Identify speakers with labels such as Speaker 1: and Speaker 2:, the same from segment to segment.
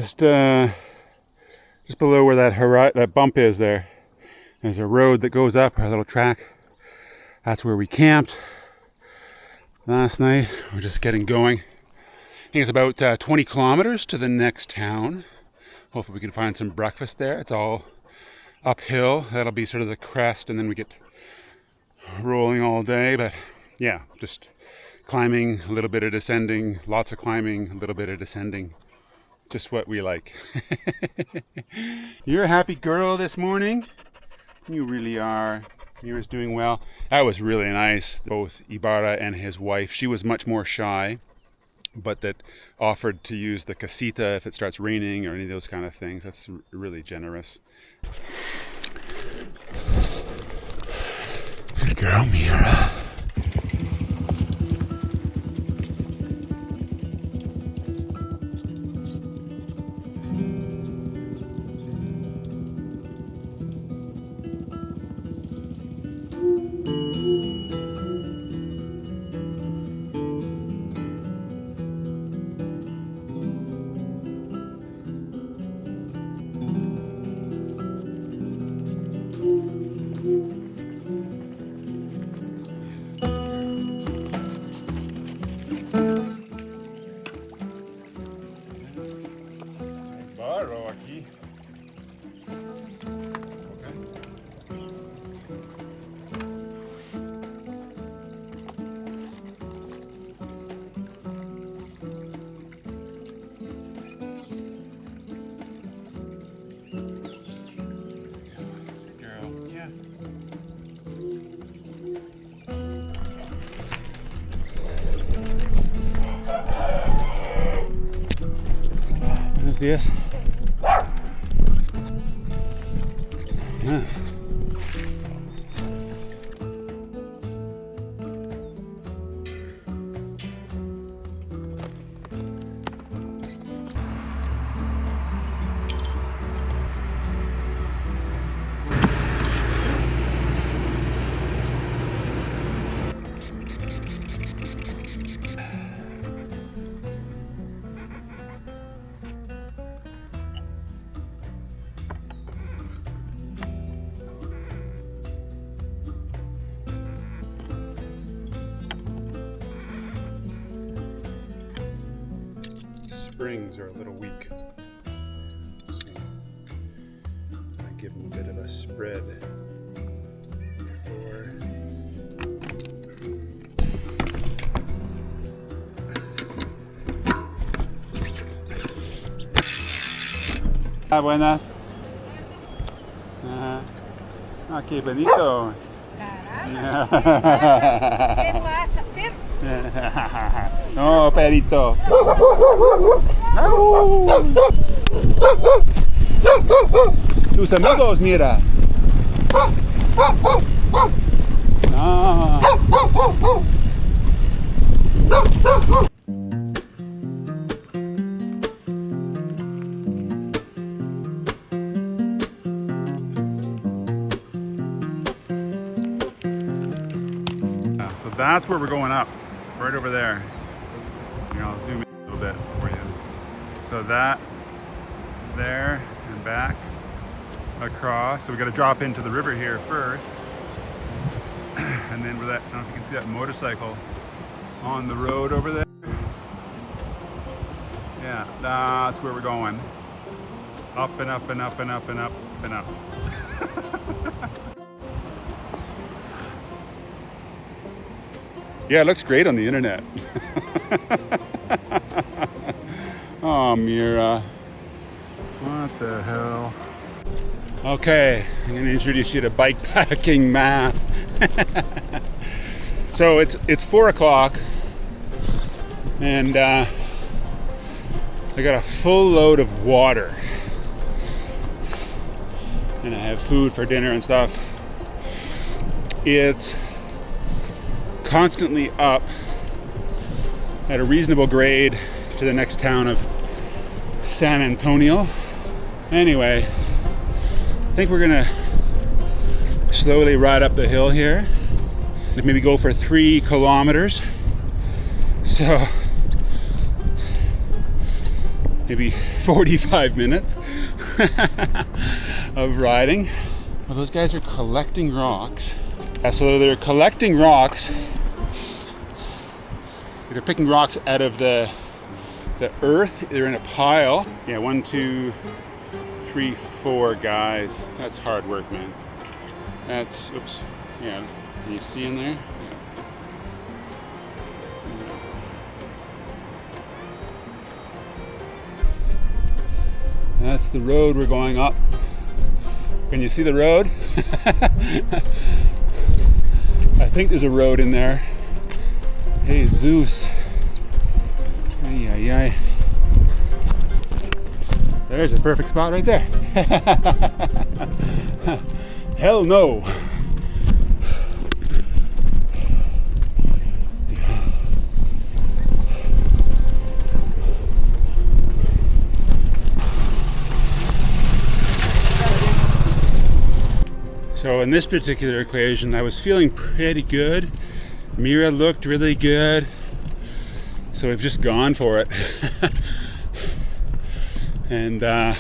Speaker 1: just below where that bump is there. There's a road that goes up, a little track. That's where we camped last night. We're just getting going. I think it's about 20 kilometers to the next town. Hopefully we can find some breakfast there. It's all uphill. That'll be sort of the crest, and then we get rolling all day. But yeah, just climbing, a little bit of descending, lots of climbing, a little bit of descending. Just what we like. You're a happy girl this morning. You really are. Mira's doing well. That was really nice. Both Ibarra and his wife. She was much more shy, but that offered to use the casita if it starts raining or any of those kind of things. That's really generous. Good girl, Mira. Yes. Springs are a little weak, so I give them a bit of a spread before. Buenas. Ah, qué bonito. No, perito. Tus amigos, Mira. Ah. So that's where we're going up, right over there. I'll zoom in a little bit for you. So that, there, and back, across. So we got to drop into the river here first. And then with that, I don't know if you can see that motorcycle on the road over there. Yeah, that's where we're going. Up and up and up and up and up and up. Yeah, it looks great on the internet. Oh, Mira. What the hell? Okay, I'm going to introduce you to bikepacking math. So it's 4 o'clock, and I got a full load of water, and I have food for dinner and stuff. It's constantly up at a reasonable grade to the next town of San Antonio. Anyway, I think we're gonna slowly ride up the hill here, maybe go for 3 kilometers. So maybe 45 minutes of riding. Well, those guys are collecting rocks. So they're collecting rocks. They're picking rocks out of the earth. They're in a pile. Yeah, 1, 2, 3, 4 guys. That's hard work, man. That's, oops. Yeah, you see in there? Yeah. That's the road we're going up. Can you see the road? I think there's a road in there. Hey, Zeus. Ay, ay, ay. There's a perfect spot right there. Hell no. So in this particular equation, I was feeling pretty good. Mira looked really good. So we've just gone for it. And I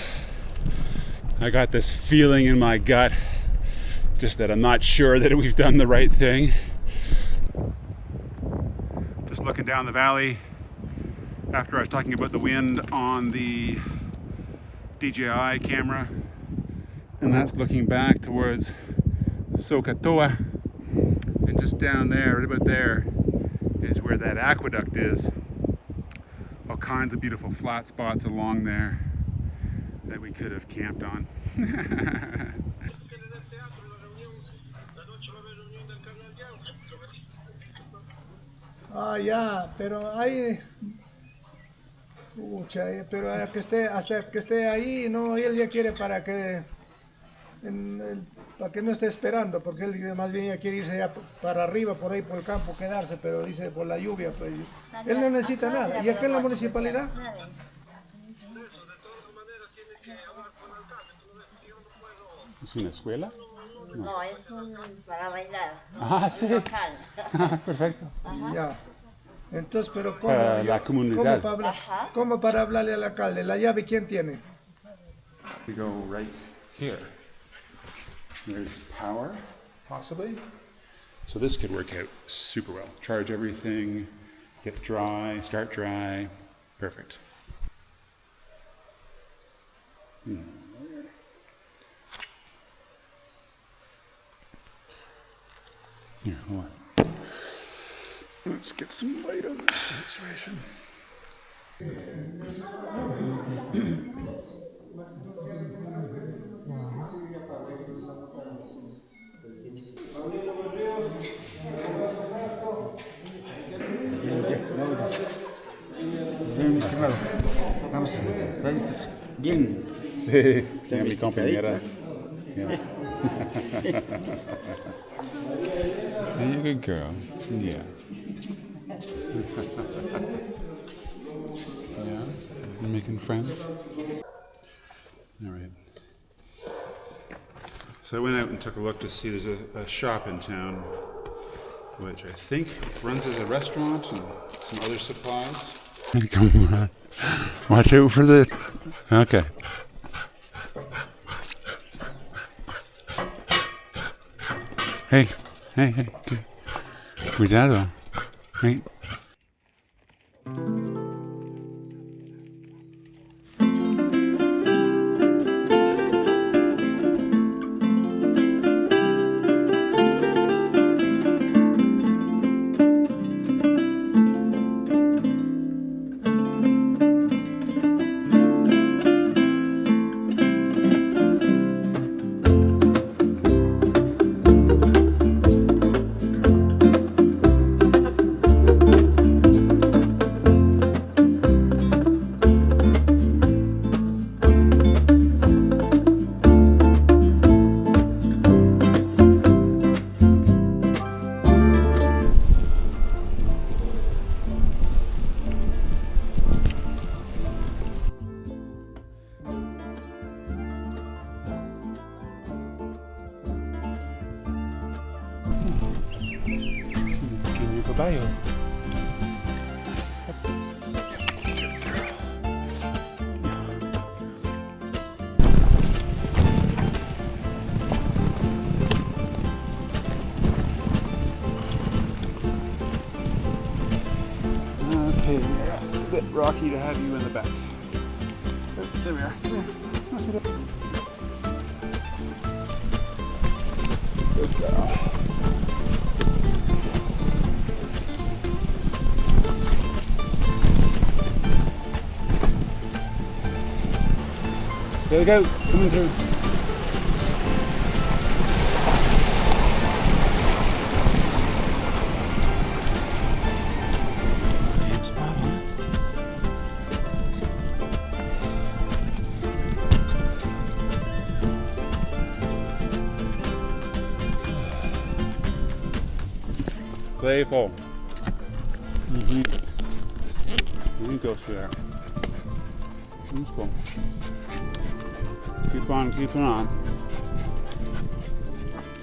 Speaker 1: got this feeling in my gut, just that I'm not sure that we've done the right thing. Just looking down the valley after I was talking about the wind on the DJI camera. And that's looking back towards Sokotoa, and just down there, right about there, is where that aqueduct is. All kinds of beautiful flat spots along there that we could have camped on.
Speaker 2: Ah, ya, pero hay... Pucha, pero hasta que esté ahí, no, él ya quiere para que no esté esperando, porque él más bien ya quiere irse ya para arriba, por ahí por el campo, quedarse, pero dice por la lluvia, pues, él no necesita nada. ¿Y acá en la municipalidad?
Speaker 1: ¿Es una escuela?
Speaker 3: No, es para bailar.
Speaker 1: Ah, sí.
Speaker 3: Local.
Speaker 1: Perfecto.
Speaker 2: Ya. Entonces, pero ¿cómo?
Speaker 1: Para la comunidad.
Speaker 2: ¿Cómo para hablarle al alcalde? ¿La llave quién tiene?
Speaker 1: We go right here. There's power, possibly. So this could work out super well. Charge everything, get dry, start dry. Perfect. Here, hold on. Let's get some light on this situation.
Speaker 4: Bien, estimado. Vamos, bien.
Speaker 1: Sí, tiene mi compañera. Yeah. You're a good girl. Yeah. Yeah, you making friends? All right. So I went out and took a look to see there's a shop in town, which I think runs as a restaurant and some other supplies. Come on. Watch out for the... Okay. Hey, hey, hey. Cuidado. Hey. Rocky to have you in the back. Oh, there we are. Come here. Let's get up. Good girl. There we go, coming through. Playful. You go through there. That's cool. Keep on keeping on.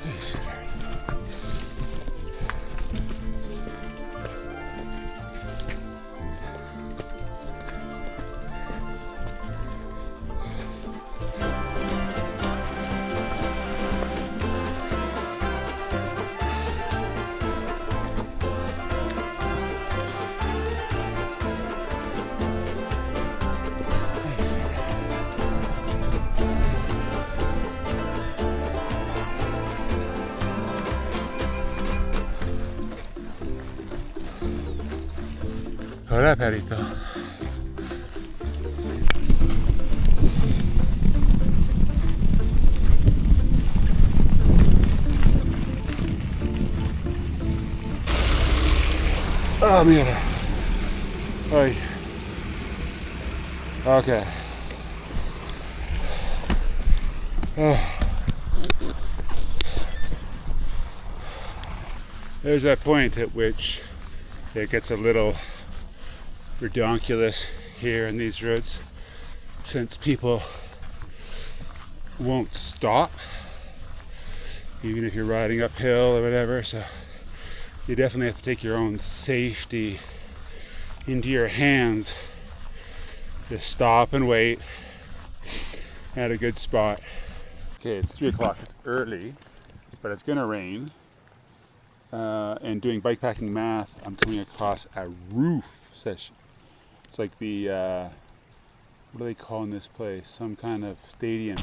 Speaker 1: Nice. Hola, perrito. Oh, Mira. Ay. Okay. There's that point at which it gets a little redonkulous here in these roads, since people won't stop even if you're riding uphill or whatever. So you definitely have to take your own safety into your hands. Just stop and wait at a good spot. Okay, it's 3 o'clock. It's early, but it's gonna rain. And doing bikepacking math, I'm coming across a roof session. It's like the, what do they call in this place? Some kind of stadium.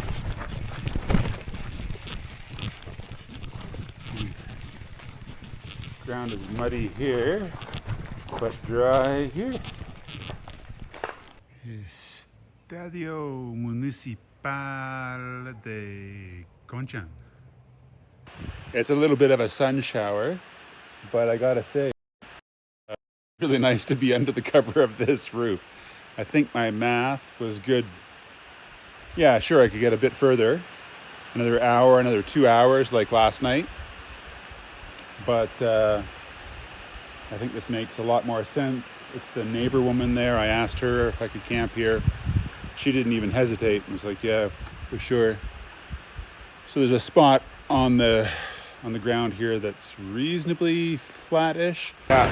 Speaker 1: Ground is muddy here, but dry here. Estadio Municipal de Conchan. It's a little bit of a sun shower, but I gotta say, really nice to be under the cover of this roof. I think my math was good. Yeah, sure, I could get a bit further. Another hour, another 2 hours like last night. But I think this makes a lot more sense. It's the neighbor woman there. I asked her if I could camp here. She didn't even hesitate and was like, yeah, for sure. So there's a spot on the ground here that's reasonably flattish. Yeah.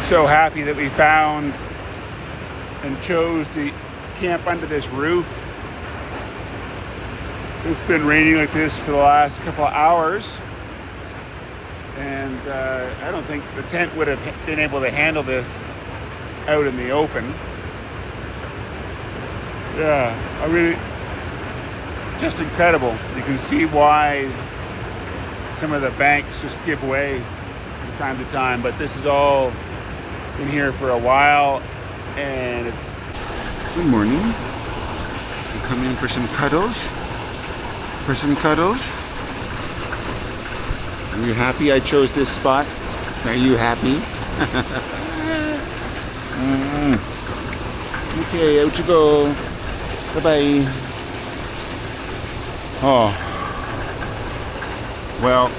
Speaker 1: So happy that we found and chose to camp under this roof. It's been raining like this for the last couple of hours, and I don't think the tent would have been able to handle this out in the open. Yeah, I really, just incredible. You can see why some of the banks just give way from time to time, but this is all been here for a while, and it's... Good morning. I'm coming in for some cuddles. Are you happy I chose this spot? Are you happy? Okay, out you go. Bye-bye. Oh. Well,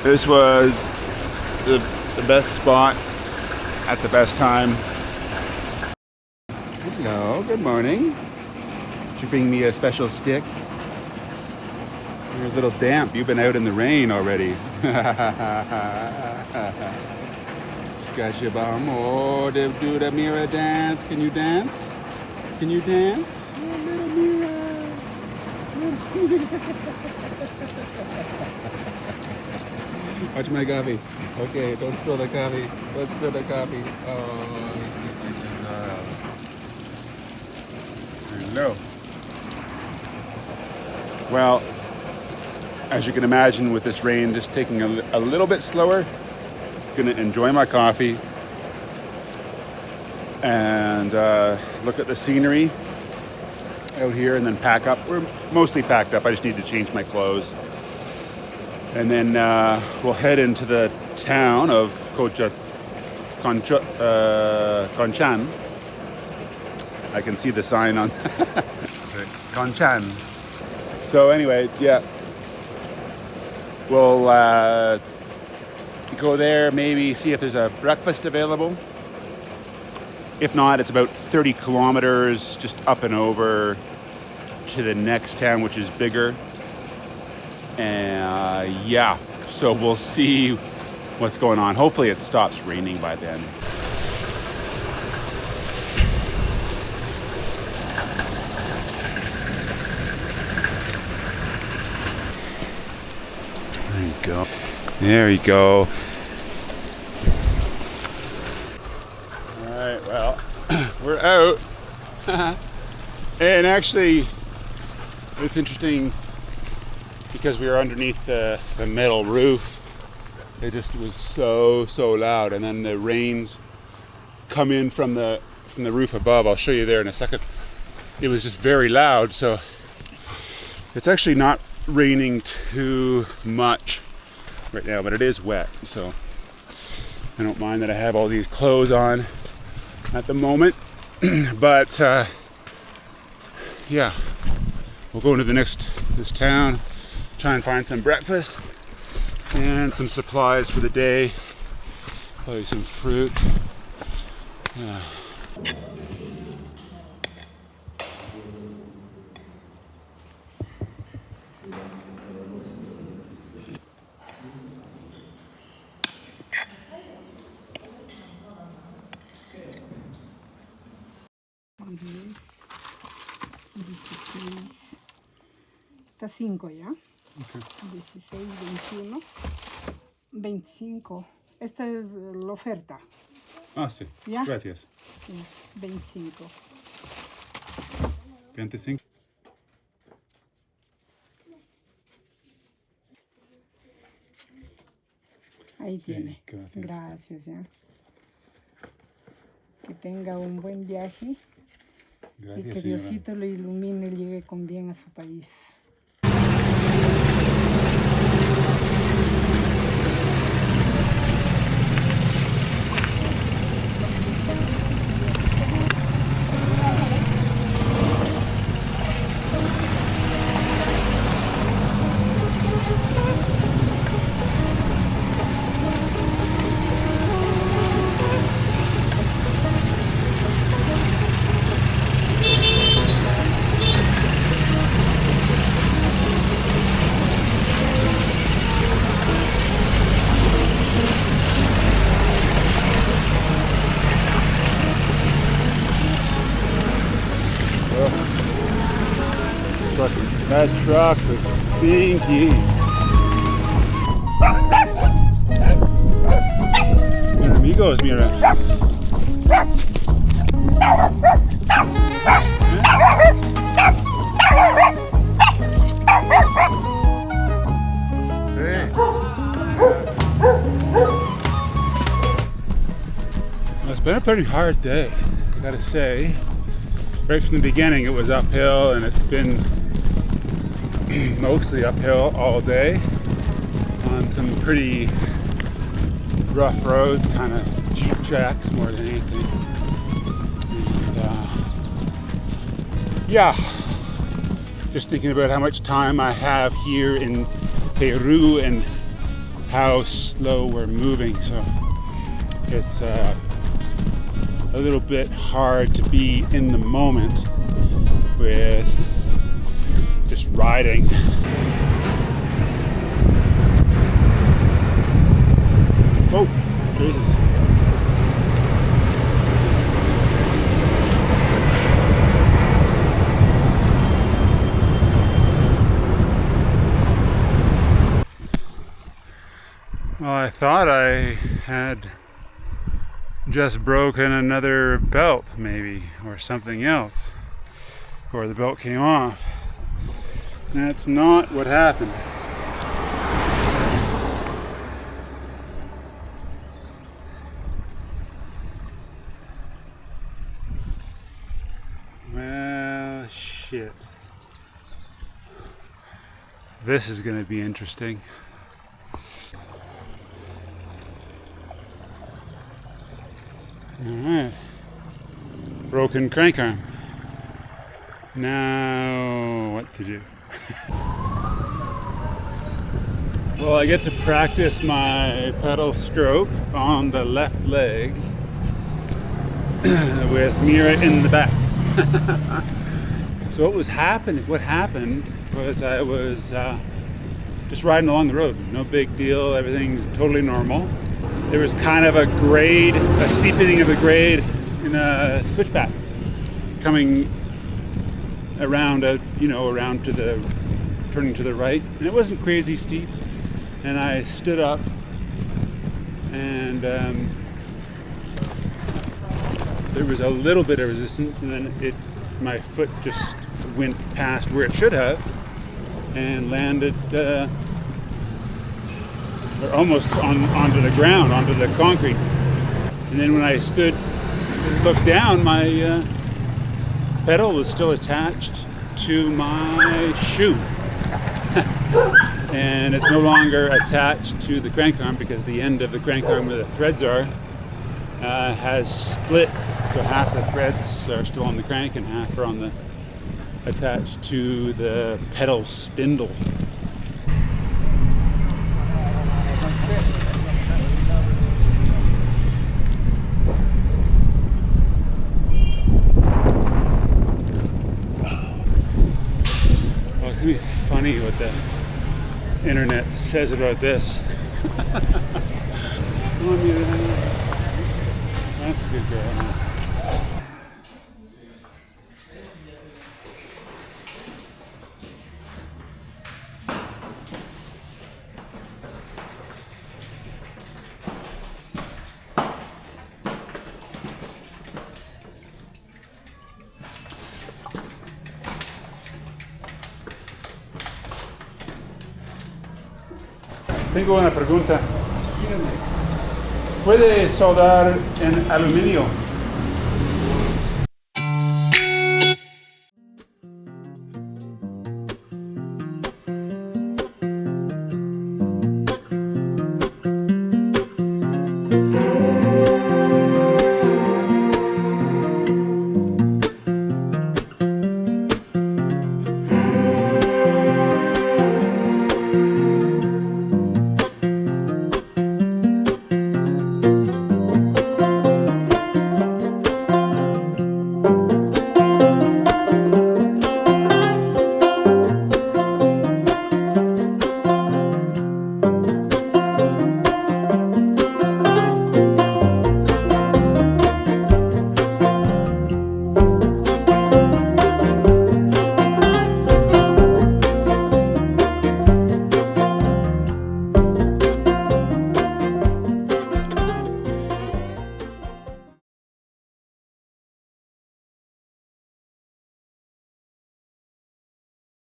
Speaker 1: this was the best spot at the best time. Hello, good morning. Did you bring me a special stick? You're a little damp. You've been out in the rain already. Scratch your bum. Oh, they do the Mira dance. Can you dance? Can you dance? Oh, little Mira. Watch my coffee. Okay, don't spill the coffee. Don't spill the coffee. Oh, hello. Well, as you can imagine, with this rain just taking a little bit slower, gonna enjoy my coffee and look at the scenery out here and then pack up. We're mostly packed up. I just need to change my clothes. And then we'll head into the town of Conchan. I can see the sign on Conchan. So anyway, yeah. We'll go there, maybe see if there's a breakfast available. If not, it's about 30 kilometers just up and over to the next town, which is bigger. And yeah, so we'll see what's going on. Hopefully it stops raining by then. There you go. There you go. All right, well, we're out. And actually, it's interesting because we were underneath the metal roof. It just was so loud, and then the rains come in from the roof above. I'll show you there in a second. It was just very loud, so it's actually not raining too much right now, but it is wet, so I don't mind that I have all these clothes on at the moment. But yeah, we'll go into this town, try and find some breakfast and some supplies for the day, probably some fruit. Yeah.
Speaker 5: Está 5 ya. Okay. 16, 21, 25. Esta es la oferta.
Speaker 1: Ah, sí.
Speaker 5: ¿Ya?
Speaker 1: Gracias.
Speaker 5: Sí, 25.
Speaker 1: 25.
Speaker 5: Ahí
Speaker 1: sí,
Speaker 5: tiene.
Speaker 1: Gracias.
Speaker 5: Gracias, ya. Que tenga un buen viaje.
Speaker 1: Gracias,
Speaker 5: y que Diosito lo ilumine y llegue con bien a su país.
Speaker 1: That truck was stinky. Bueno, amigos, mira. Well, it's been a pretty hard day, I gotta say. Right from the beginning it was uphill, and it's been mostly uphill all day on some pretty rough roads, kind of jeep tracks more than anything. And yeah, just thinking about how much time I have here in Peru and how slow we're moving, so it's a little bit hard to be in the moment with just riding. Oh, Jesus. I thought I had just broken another belt, maybe, or something else, or the belt came off. That's not what happened. Well, shit. This is going to be interesting. Alright. Broken crank arm. Now, what to do? Well, I get to practice my pedal stroke on the left leg with Mira in the back. So what happened was I was just riding along the road. No big deal, everything's totally normal. There was kind of a steepening of the grade in a switchback coming around turning to the right, and it wasn't crazy steep. And I stood up, and there was a little bit of resistance, and then my foot just went past where it should have, and landed or almost onto the ground, onto the concrete. And then when I looked down, my pedal was still attached to my shoe. And it's no longer attached to the crank arm because the end of the crank arm where the threads are has split. So half the threads are still on the crank and half are attached to the pedal spindle. Well, it's gonna be funny what the internet says about this. That's a good girl. Tengo una pregunta. ¿Puede soldar en aluminio?